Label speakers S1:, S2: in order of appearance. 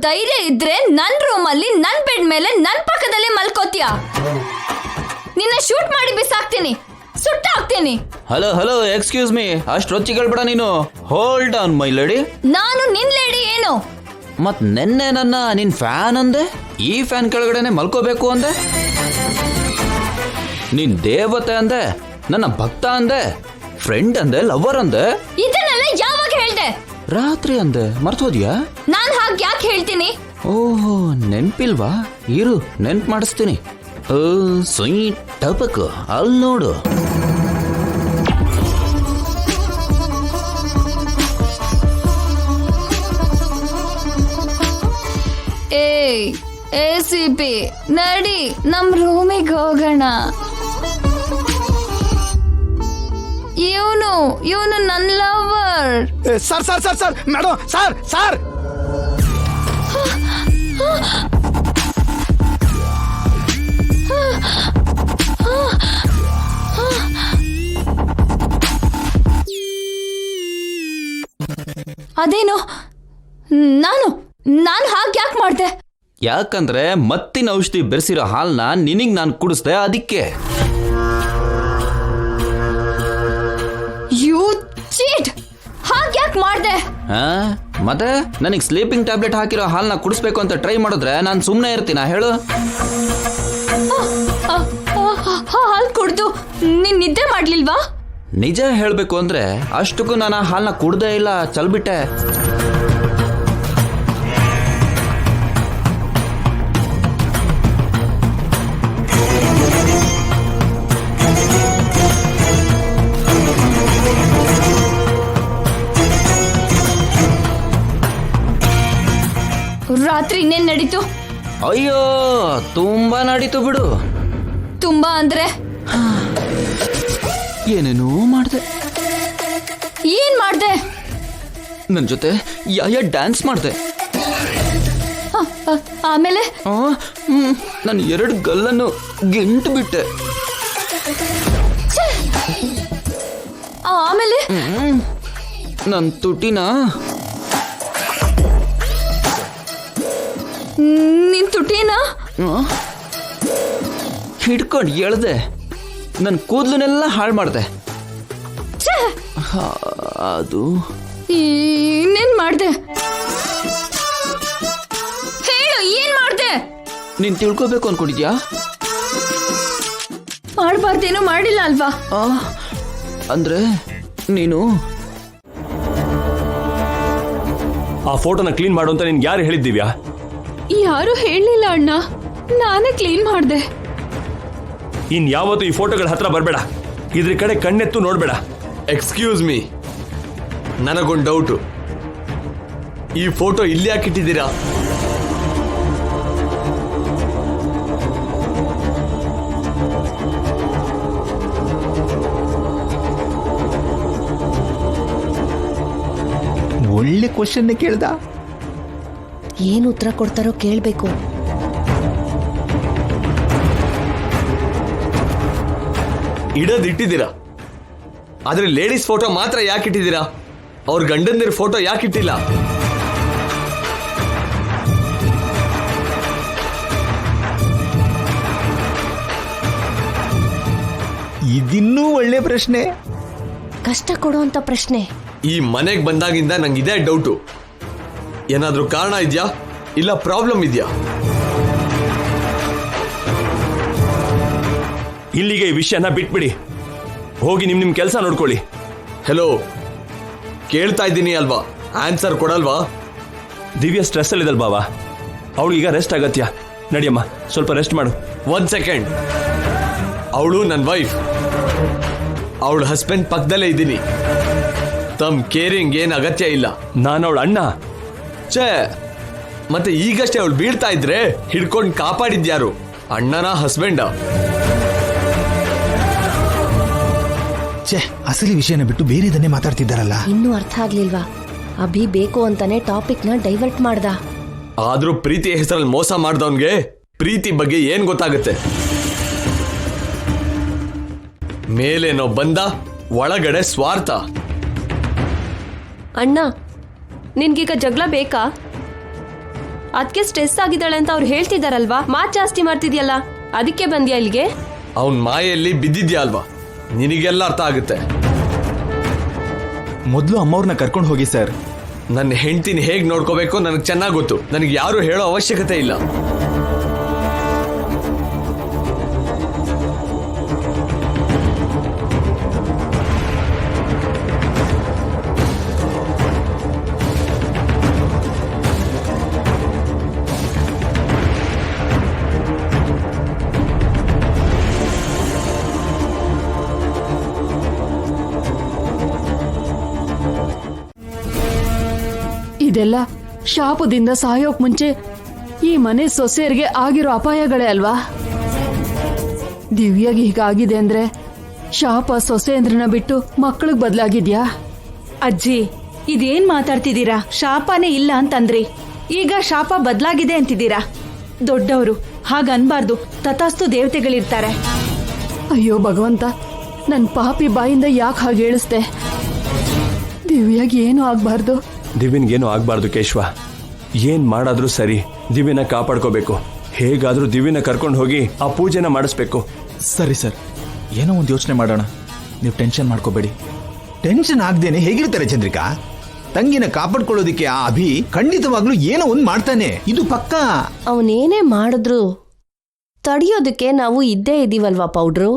S1: ಧೈರ್ಯ ಇದ್ರೆ ನನ್ ರೂಮಲ್ಲಿ ನನ್ ಬೆಡ್ ಮೇಲೆ ನನ್ ಪಕ್ಕದಲ್ಲಿ ಮಲ್ಕೋತೀಯ. ನಿನ್ನ ಶೂಟ್ ಮಾಡಿ ಬಿಸಾಕ್ತೀನಿ, ಸುಟ್ಟಾಕ್ತೀನಿ.
S2: ಹಲೋ ಹಲೋ, ಎಕ್ಸ್ಕ್ಯೂಸ್ ಮೀ, ಅಷ್ಟು ರೊಚ್ಚಿಗಳ್ಬೇಡ ನೀನು. Hold on my lady.
S1: ನಾನು ನಿನ್ ಲೇಡಿ ಏನು?
S2: ಮತ್ ನೆನ್ನೆ ನಿನ್ ಫ್ಯಾನ್ ಅಂದೆ, ಈ ಫ್ಯಾನ್ ಕೆಳಗಡೆನೆ ಮಲ್ಕೋಬೇಕು ಅಂದೆ. ನೀನ್ ದೇವತೆ ಅಂದೆ, ನನ್ನ ಭಕ್ತ ಅಂದೆ, ಫ್ರೆಂಡ್ ಅಂದೆ, ಲವರ್ ಅಂದೆ.
S1: ಇದನ್ನೆಲ್ಲ ಯಾವಾಗ ಹೇಳ್ದೆ?
S2: ರಾತ್ರಿ ಅಂದೆ, ಮರ್ತೋದ್ಯಾ?
S1: ನಾನ್ ಹಾಗೆ ಯಾಕೆ ಹೇಳ್ತೀನಿ?
S2: ಓಹೋ, ನೆನ್ಪಿಲ್ವಾ? ಇರು, ನೆನ್ಪು ಮಾಡಿಸ್ತೀನಿ. ಸ್ವೀಟ್ ಟಪಕ್, ಅಲ್ಲಿ ನೋಡು.
S1: ACP ನಡಿ, ನಮ್ ರೂಮಿಗೆ ಹೋಗೋಣ. ಇವನು ನನ್ lover.
S3: Sir sir sir sir madam, sir sir
S1: ಅದೇನು, ನಾನು ಹಾಗೆ ಯಾಕೆ ಮಾಡ್ದೆ?
S2: ಯಾಕಂದ್ರೆ ಮತ್ತಿನ ಔಷಧಿ ಬೆರೆಸಿರೋ ಹಾಲ್ನ ನಿನಗ್ ನಾನು ಕುಡಿಸ್ದೆ, ಅದಕ್ಕೆ.
S1: You cheat! ಹಾಗೆ ಯಾಕೆ ಮಾಡ್ದೆ?
S2: ಮತ್ತೆ ನನಗ್ ಸ್ಲೀಪಿಂಗ್ ಟ್ಯಾಬ್ಲೆಟ್ ಹಾಕಿರೋ ಹಾಲ್ನ ಕುಡಿಸ್ಬೇಕು ಅಂತ ಟ್ರೈ ಮಾಡಿದ್ರೆ ನಾನು ಸುಮ್ಮನೆ ಇರ್ತೀನ ಹೇಳು?
S1: ಹಾಲ್ ಕುಡ್ದು ನೀನ್ ನಿದ್ದೆ ಮಾಡ್ಲಿಲ್ವಾ?
S2: ನಿಜ ಹೇಳ್ಬೇಕು ಅಂದ್ರೆ ಅಷ್ಟಕ್ಕೂ ನಾನು ಹಾಲ್ನ ಕುಡ್ದೇ ಇಲ್ಲ, ಚಲ್ಬಿಟ್ಟೆ.
S1: ರಾತ್ರಿ ಇನ್ನೇನ್ ನಡೀತು?
S2: ಅಯ್ಯೋ, ತುಂಬಾ ನಡೀತು ಬಿಡು.
S1: ತುಂಬಾ ಅಂದ್ರೆ
S2: ಏನೇನೋ ಮಾಡ್ದೆ.
S1: ಏನ್ ಮಾಡ್ದೆ?
S2: ನನ್ ಜೊತೆ ಡ್ಯಾನ್ಸ್ ಮಾಡ್ದೆ.
S1: ಆಮೇಲೆ
S2: ನಾನು 2 ಗಲ್ಲನ್ನು ಗೆಂಟು ಬಿಟ್ಟೆ.
S1: ಆಮೇಲೆ
S2: ನನ್ ತುಟಿನ
S1: ನಿನ್ ತುಟಿನ
S2: ಹಿಡ್ಕೊಂಡು ಎಳ್ದೆ. ನನ್ ಕೂದಲನ್ನೆಲ್ಲ ಹಾಳು ಮಾಡ್ದೆ. ಅದು
S1: ಇನ್ನೇನ್ ಮಾಡ್ದೆ? ಹೇಳು, ಏನ್ ಮಾಡ್ದೆ?
S2: ನೀನ್ ತಿಳ್ಕೋಬೇಕು ಅನ್ಕೊಂಡಿದ್ಯಾ?
S1: ಮಾಡ್ಬಾರ್ದೇನು ಮಾಡಿಲ್ಲ ಅಲ್ವಾ?
S2: ಅಂದ್ರೆ ನೀನು
S4: ಆ ಫೋಟೋನ ಕ್ಲೀನ್ ಮಾಡು ಅಂತ ನಿನ್ಗೆ ಯಾರು ಹೇಳಿದ್ದೀವ್ಯಾ?
S1: ಯಾರು ಹೇಳಿಲ್ಲ ಅಣ್ಣ, ನಾನೇ ಕ್ಲೀನ್ ಮಾಡ್ದೆ.
S4: ಇನ್ ಯಾವತ್ತು ಈ ಫೋಟೋಗಳ ಹತ್ರ ಬರಬೇಡ, ಇದ್ರ ಕಡೆ ಕಣ್ಣೆತ್ತು ನೋಡ್ಬೇಡ.
S5: ಎಕ್ಸ್ಕ್ಯೂಸ್ ಮೀ, ನನಗೊಂದು ಡೌಟು. ಈ ಫೋಟೋ ಇಲ್ಲಿ ಯಾಕಿಟ್ಟಿದ್ದೀರಾ?
S3: ಒಳ್ಳೆ ಕ್ವಶನ್ ಕೇಳ್ದ.
S6: ಏನು ಉತ್ತರ ಕೊಡ್ತಾರೋ ಕೇಳ್ಬೇಕು.
S5: ಇಟ್ಟಿದ್ದೀರಾ, ಆದ್ರೆ ಲೇಡೀಸ್ ಫೋಟೋ ಮಾತ್ರ ಯಾಕಿಟ್ಟಿದ್ದೀರಾ? ಅವ್ರ ಗಂಡಂದಿರ ಫೋಟೋ ಯಾಕಿಟ್ಟಿಲ್ಲ?
S3: ಇದಿನ್ನೂ ಒಳ್ಳೆ ಪ್ರಶ್ನೆ.
S6: ಕಷ್ಟ ಕೊಡುವಂತ ಪ್ರಶ್ನೆ.
S5: ಈ ಮನೆಗೆ ಬಂದಾಗಿಂದ ನಂಗೆ ಇದೇ ಡೌಟು. ಏನಾದ್ರೂ ಕಾರಣ ಇದೆಯಾ, ಇಲ್ಲ ಪ್ರಾಬ್ಲಮ್ ಇದೆಯಾ?
S4: ಇಲ್ಲಿಗೆ ಈ ವಿಷಯನ ಬಿಟ್ಬಿಡಿ, ಹೋಗಿ ನಿಮ್ ಕೆಲಸ ನೋಡ್ಕೊಳ್ಳಿ.
S5: ಹೆಲೋ, ಕೇಳ್ತಾ ಇದ್ದೀನಿ ಅಲ್ವಾ, ಆನ್ಸರ್ ಕೊಡಲ್ವಾ?
S4: ದಿವ್ಯ ಸ್ಟ್ರೆಸ್ ಅಲ್ಲಿದಲ್ ಬಾವಾ, ಅವಳಿಗೀಗ ರೆಸ್ಟ್ ಅಗತ್ಯ. ನಡಿಯಮ್ಮ, ಸ್ವಲ್ಪ ರೆಸ್ಟ್ ಮಾಡು.
S5: 1 ಸೆಕೆಂಡ್. ಅವಳು ನನ್ನ ವೈಫ್, ಅವಳ ಹಸ್ಬೆಂಡ್ ಪಕ್ಕದಲ್ಲೇ ಇದ್ದೀನಿ. ತಮ್ ಕೇರಿಂಗ್ ಏನ್ ಅಗತ್ಯ ಇಲ್ಲ.
S4: ನಾನು ಅವಳ ಅಣ್ಣ.
S5: ಛೇ, ಮತ್ತೆ ಈಗಷ್ಟೇ ಅವಳು ಬೀಳ್ತಾ ಇದ್ರೆ ಹಿಡ್ಕೊಂಡು ಕಾಪಾಡಿದ್ಯಾರು? ಅಣ್ಣನ ಹಸ್ಬೆಂಡ?
S3: ಛೇ, ಅಸಲಿ ವಿಷಯನ ಬಿಟ್ಟು ಬೇರೆದನ್ನೇ ಮಾತಾಡ್ತಿದ್ದಾರಲ್ಲ.
S6: ಇನ್ನೂ ಅರ್ಥ ಆಗ್ಲಿಲ್ವಾ? ಅಭಿ ಬೇಕು ಅಂತಾನೆ ಟಾಪಿಕ್ ನ ಡೈವರ್ಟ್ ಮಾಡ್ದ.
S5: ಆದ್ರೂ ಪ್ರೀತಿ ಹೆಸರಲ್ಲಿ ಮೋಸ ಮಾಡ್ದವನ್ಗೆ ಪ್ರೀತಿ ಬಗ್ಗೆ ಏನ್ ಗೊತ್ತಾಗುತ್ತೆ? ಮೇಲೇನೋ ಬಂದ, ಒಳಗಡೆ ಸ್ವಾರ್ಥ.
S7: ಅಣ್ಣ, ನಿನ್ಗೀಗ ಜಗಳ ಬೇಕಾ?
S6: ಅದಕ್ಕೆ ಸ್ಟ್ರೆಸ್ ಆಗಿದ್ದಾಳೆ ಅಂತ ಅವ್ರು ಹೇಳ್ತಿದಾರಲ್ವಾ, ಮಾತ್ ಜಾಸ್ತಿ ಮಾಡ್ತಿದ್ಯಲ್ಲ, ಅದಕ್ಕೆ ಬಂದ್ಯಾ ಇಲ್ಲಿಗೆ?
S5: ಅವನ್ ಮಾಯೆಯಲ್ಲಿ ಬಿದ್ದಿದ್ಯಾ ಅಲ್ವಾ, ನಿನಗೆಲ್ಲ ಅರ್ಥ ಆಗುತ್ತೆ.
S3: ಮೊದಲು ಅಮ್ಮವ್ರನ್ನ ಕರ್ಕೊಂಡು ಹೋಗಿ ಸರ್.
S5: ನನ್ನ ಹೆಂಡ್ತಿನ ಹೇಗ್ ನೋಡ್ಕೋಬೇಕು ನನಗೆ ಚೆನ್ನಾಗಿ ಗೊತ್ತು. ನನಗೆ ಯಾರು ಹೇಳೋ ಅವಶ್ಯಕತೆ ಇಲ್ಲ.
S7: ಇದೆಲ್ಲ ಶಾಪದಿಂದ ಸಾಯೋಕ್ ಮುಂಚೆ ಈ ಮನೆ ಸೊಸೆಯರಿಗೆ ಆಗಿರೋ ಅಪಾಯಗಳೇ ಅಲ್ವಾ? ದಿವ್ಯಾಗಿ ಹೀಗಾಗಿದೆ ಅಂದ್ರೆ ಶಾಪ ಸೊಸೆಯಂದ್ರನ್ನ ಬಿಟ್ಟು ಮಕ್ಕಳಿಗೆ ಬದಲಾಗಿದ್ಯಾ?
S8: ಅಜ್ಜಿ, ಇದೇನ್ ಮಾತಾಡ್ತಿದ್ದೀರಾ? ಶಾಪನೇ ಇಲ್ಲ ಅಂತಂದ್ರಿ, ಈಗ ಶಾಪ ಬದಲಾಗಿದೆ ಅಂತಿದ್ದೀರಾ? ದೊಡ್ಡವರು ಹಾಗನ್ಬಾರ್ದು, ತಥಾಸ್ತು ದೇವತೆಗಳಿರ್ತಾರೆ.
S7: ಅಯ್ಯೋ ಭಗವಂತ, ನನ್ ಪಾಪಿ ಬಾಯಿಂದ ಯಾಕೆ ಹಾಗೆ ಹೇಳಿಸ್ದೆ? ದಿವ್ಯಾಗಿ ಏನೂ ಆಗ್ಬಾರ್ದು.
S4: ದಿವ್ಯನ್ಗೇನು ಆಗ್ಬಾರ್ದು ಕೇಶವ. ಏನ್ ಮಾಡಾದ್ರೂ ಸರಿ, ದಿವ್ಯನ ಕಾಪಾಡ್ಕೋಬೇಕು. ಹೇಗಾದ್ರೂ ದಿವ್ಯನ ಕರ್ಕೊಂಡು ಹೋಗಿ ಆ ಪೂಜೆನ ಮಾಡಿಸ್ಬೇಕು.
S3: ಸರಿ ಸರ್, ಏನೋ ಒಂದು ಯೋಚನೆ ಮಾಡೋಣ. ನೀವು ಟೆನ್ಷನ್ ಮಾಡ್ಕೋಬೇಡಿ. ಟೆನ್ಷನ್ ಆಗ್ದೇನೆ ಹೇಗಿರ್ತಾರೆ ಚಂದ್ರಿಕಾ? ತಂಗಿನ ಕಾಪಾಡ್ಕೊಳ್ಳೋದಿಕ್ಕೆ ಆ ಅಭಿ ಖಂಡಿತವಾಗ್ಲೂ ಏನೋ ಒಂದು ಮಾಡ್ತಾನೆ, ಇದು ಪಕ್ಕಾ.
S6: ಅವನೇನೇ ಮಾಡಿದ್ರು ತಡಿಯೋದಕ್ಕೆ ನಾವು ಇದ್ದೇ ಇದೀವಲ್ವಾ ಪೌಡ್ರು.